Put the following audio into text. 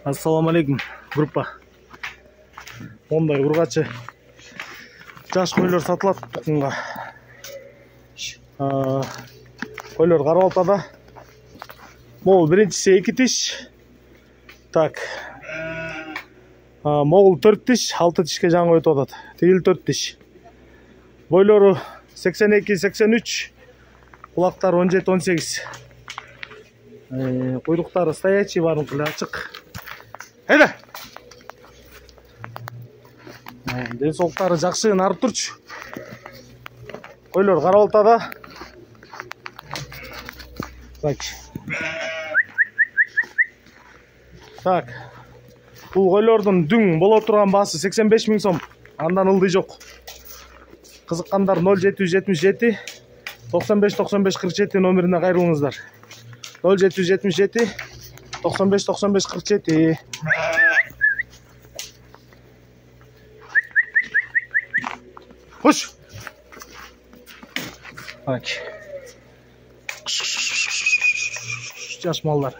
Assalamu alaikum группа. Ондай ургачы жаш койлор сатылат тукумга. Койлор карап атада. Могул биринчиси 2 тиш. Так. Могул 4 тиш, 6 тишке жаңы өтүп атат. Тигил 4 тиш. Бойлору 82-83. Кулактар 17-18. Куйруктары стоячий, барынкы ачык. Haydi. Денсаулыктары жакшы, нарып турчу. Койлор карап атада. Так. Бул койлордун дүң боло турган баасы 85 000 сом. Андан ылдый жок. Кызыккандар 0777 95 95 47 номерине кайрылыңыздар. 0777 95 95 47. Hoş. Bak. Yaş mallar.